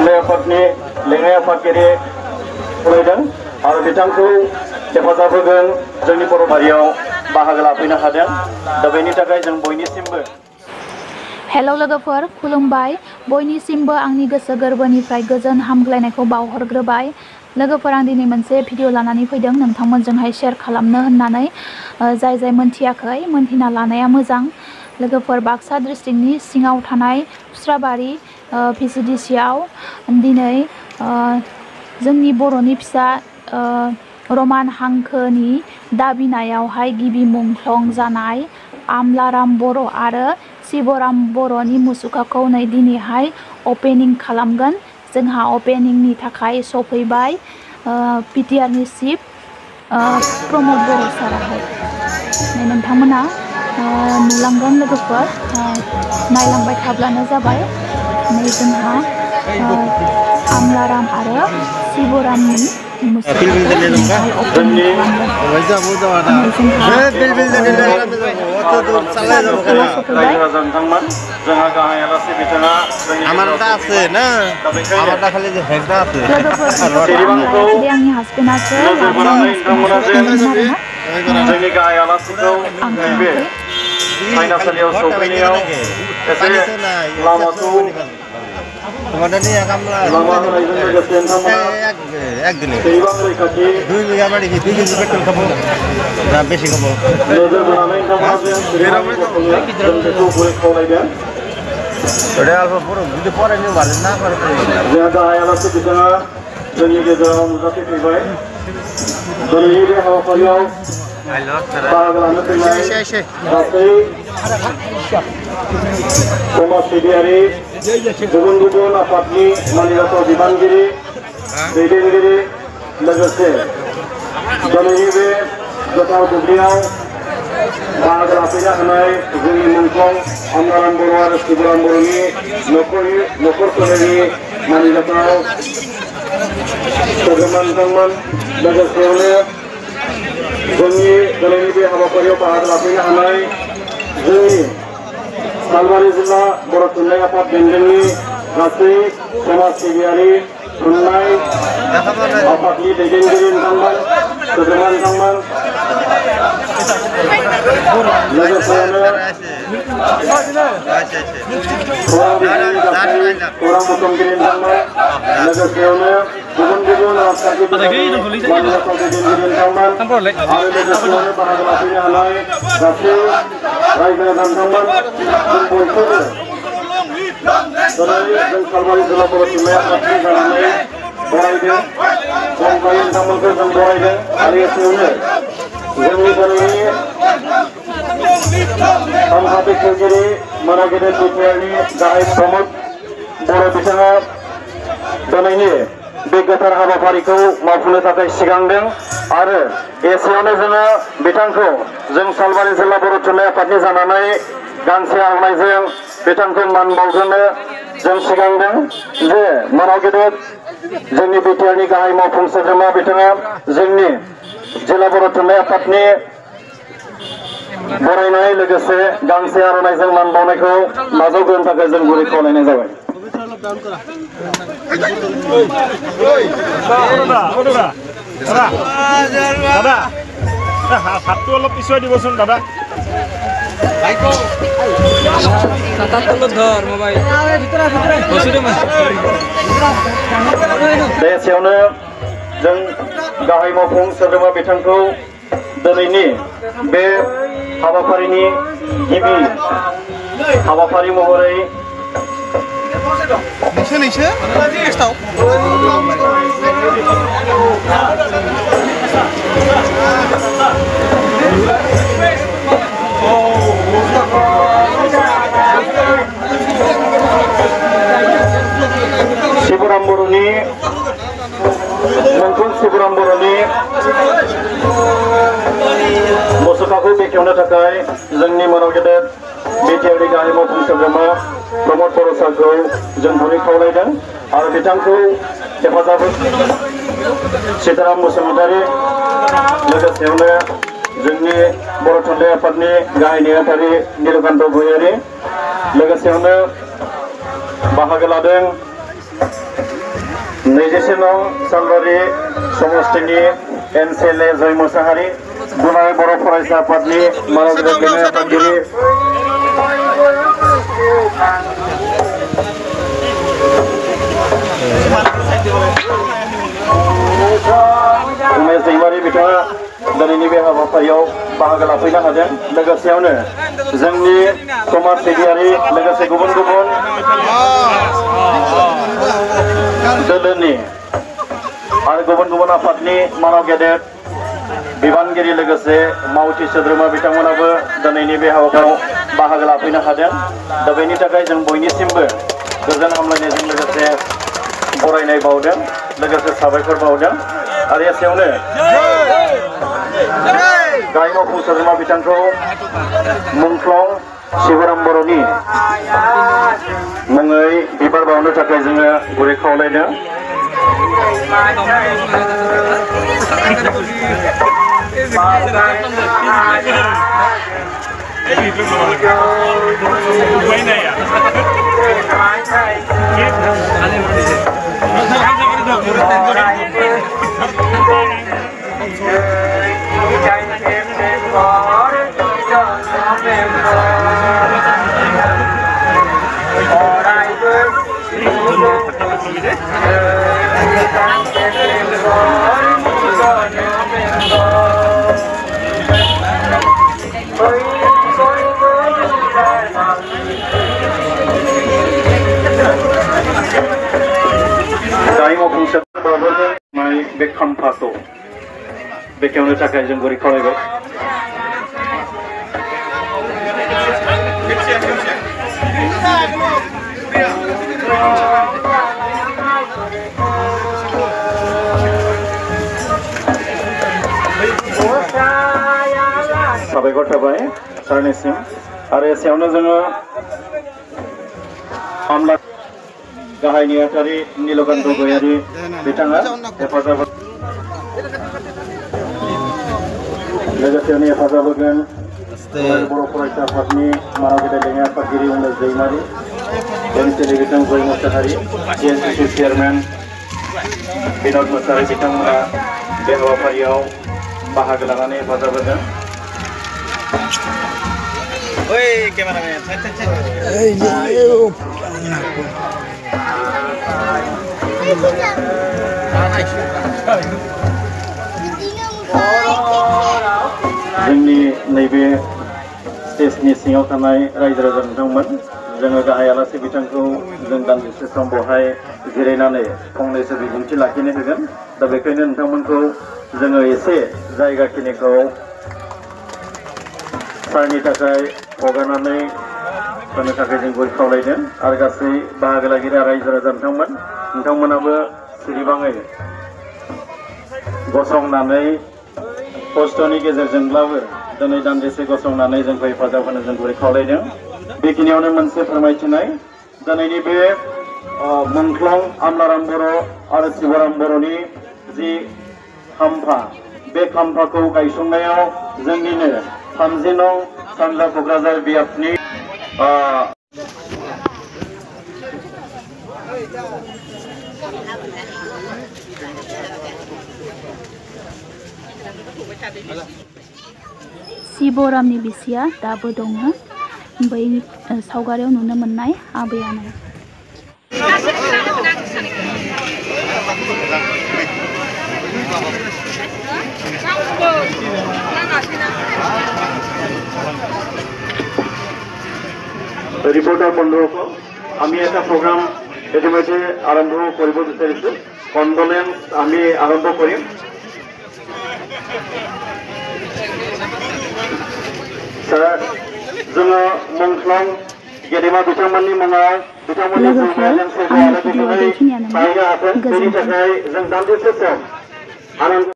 थुनलाइ आफादनि लेङाइ आफादगिरि खावलायदों आरो बिथांखौ हेफाजाब होगोन जोंनि बर' हारियाव बाहागो लाफैनो हादों दा बेनि थाखाय जों बयनिसिमबो हेलौ लोगोफोर खुलुमबाय बयनिसिमबो आंनि गोसो गोरबोनिफ्राय गोजोन हामग्लायनायखौ बावहरग्रोबाय लोगोफोर आं दिनै मोनसे भिडिअ लानानै फैदों नोंथांमोनजोंहाय शेयार खालामनो होननानै जाय मोनथियाखै मोनथिना लानाया मोजां लोगोफोर बाक्सा डिस्ट्रिक्टनि सिङाव थानाय खुस्राबारि VCDC-आव दिनै जोंनि बर'नि फिसा रमान हांखोनि दाबिनायावहाय गिबि मुंख्लं जानाय आमलाराम बर' आरो शिवराम बर'नि मुसुखाखौ नै दिनैहाय अपेनिं खालामगोन जोंहा अपेनिंनि थाखाय सफैबाय PTR-नि चिफ प्रमद बर' साराहाय नोंथांमोना नुलांगोन लोगोफोर नायलांबाय थाब्लानो जाबाय नै जोंहा आमलाराम आरो शिवरामनि समाज सिबियारि गुबुन गुबुन आफादनि मानिजाथाव बिबानगिरि दैदेनगिरि लोगोसे दिनैनि बे गोथार दुब्लियाव बाहागो लाफैनो हानाय जोंनि मुंख्लं आमलाराम बर' आरो शिवराम बर'नि न'खर फोलेरनि मानिजाथाव सोद्रोमा बिथांमोन लोगोसेयावनो जोंनि दिनैनि बे हाबाफारियाव बाहागो लाफैनो हानाय जोंनि सालबारि जिल्ला बर' थुनलाइ आफाद बेंगलनि गासै समाज सिबियारि थुनलाइ आफादनि दैदेनगिरि बिथांमोन सोद्रोमा बिथांमोन लोगोसेयावनो खौरां बुथुमगिरि बिथांमोन लोगोसेयावनो गुबुन गुबुन राजखान्थि दैदेनगिरि बिथांमोन आरो लोगोसेयावनो बाहागो लाफैनो हानाय गासै रायजो राजाफोर बयखौबो दिनै जों सालबारि जिल्ला बर' थुनलाइ आफादनि जानानै बरायदों जंखायै बिथांमोनखौ जों बरायदों आरो एसेयावनो जोंनि दिनैनि सानहा बेखेवगिरि मोना गेदेर बिटिआरनि गाहाय प्रमद बर' बिथाङा दिनैनि बे गोथार हाबाफारिखौ मावफुंनो थाखाय सिगांदों आरो एसेयावनो जोङो बिथांखौ जों सालबारि जिल्ला बर' थुनलाइ आफादनि जानानै गांसे आर'नाइजों बिथांखौ मान बावहोनो जों सिगांदों जे मोना गेदेर जोंनि बिटिआरनि गाहाय मावफुं सोद्रोमा बिथाङा जोंनि जिल्ला बर' थुनलाइ आफादनि बरायनाय लोगोसे गांसे आर'नाइजों मान बावनायखौ नाजावग्रोनो थाखाय जों गुरै खावलायनाय जाबाय দাদা হাতটো অলপ পিছুৱাই দিবচোন দাদা एसेयावनो जों गाहाय मावफुं सोद्रोमा बिथांखौ दिनैनि बे हाबाफारिनि गिबि हाबाफारि महरै शिवराम बर'नि शिवराम बर'नि मुसुखाखौ बेखेवनो थाखाय जोंनि मोना गेदेर बिटिआरनि गाहाय मावफुं सोद्रोमा प्रमद बर' सारखौ जों गुरै खावलायदों आरो बिथांखौ हेफाजाब सीताराम बसुमतारी लोगोसेयावनो जोंनि बर' थुनलाइ आफादनि गाहाय नेहाथारि नीलकान्त भुयारी लोगोसेयावनो बाहागो लादों नैजिसे नं सालबारि समस्तिनि एनसेले जय मोसाहारि दुनाय बर' फरायसा आफादनि मानगिरि लेङाइ आफादगिरि उमेश दैमारि बिथाङा दिनैनि बे हाबाफारियाव बाहागो लाफैनो हादों। लोगोसेयावनो जोंनि समाज सिबियारि लोगोसे गुबुन गुबुन दोलोनि आरो गुबुन गुबुन आफादनि मानव गेदेर बिबानगिरि लोगोसे मावथि सोद्रोमा बिथांमोनाबो दिनैनि बे हाबाफारियाव बाहागो लाफैनो हादों। दा बेनि थाखाय जों बयनिसिमबो गोजोन हामलायनायजों लोगोसे बरायनाय बावदों लोगोसे साबायखर बावदों। आरो एसेयावनो गाहाय मावफुं सोद्रोमा बिथांखौ मुंख्लं शिबराम बर'नि मुङै बिबार बावनो थाखाय जोङो गुरै खावलायदों। गाहाय मावफुं सोद्रोमा बे खाम्फाखौ बेखेवनो थाखाय जों गुरै खावलायबाय। साबायखर थाबाय सारनिसिम। आरो एसेयावनो जोङो हामला गाहाय नेहाथारि नीलकान्त गयारि बिथाङा हेफाजाब लोगोसेनो हेफाजाब होगोन बर' फरायसा आफादनि मानगिरि लेङाइ आफादगिरि उमेश दैमारि एनसेले बिथां जय मोसाहारि जिएनसिसि चेयारमेन बिनोद मोसाहारि बिथांमोना बे हाबाफारियाव बाहागो लानानै हेफाजाब होदों। जोंनि नैबे स्टेजनि सिङाव थानाय रायजो राजा नोंथांमोन जोङो गाहाय आलासि बिथांखौ जों दान्दिसे सम बेवहाय जिरायनानै फंनैसो बिबुंथि लाखिनो होगोन। दा बेखायनो नोंथांमोनखौ जोङो एसे जायगाखिनिखौ सारनि थाखाय हगारनानै होनो थाखाय जों गुरै खावलायदों। आरो गासै बाहागो लागिरि रायजो राजा नोंथांमोनाबो सिरिबाङै गसंनानै खस्थ'नि गेजेरजोंब्लाबो दिनै दान्दिसे गसंनानै जोंखौ हेफाजाब होनो जों गुरै खावलायदों। बेखिनियावनो मोनसे फोरमायथिनाय दिनैनि बे मुंख्लं आमलाराम बर' आरो शिबराम बर'नि जि खाम्फा बे खाम्फाखौ गायसंनायाव जोंनिनो 30 नं सानजा क'क्राझार बियाबनि शिबरामनि बिसिया दाबो दङ बै सावगारियाव नुनो मोननाय आबैयानो। রিপোর্টার বন্ধুসকল, আমি এটা প্রোগ্রাম ইতিমধ্যে আৰম্ভ কৰিব বিচাৰিছো। কণ্ডলেন্স আমি আৰম্ভ কৰিম। স্যার जोङो मुंख्लं गेदेमा बिथांमोननि मुङाव बिथांमोननि लोगोफोर आंनि भिडिअआ बेखिनियानोमोन। बेनि थाखाय जों दान्दिसे सम आनन्द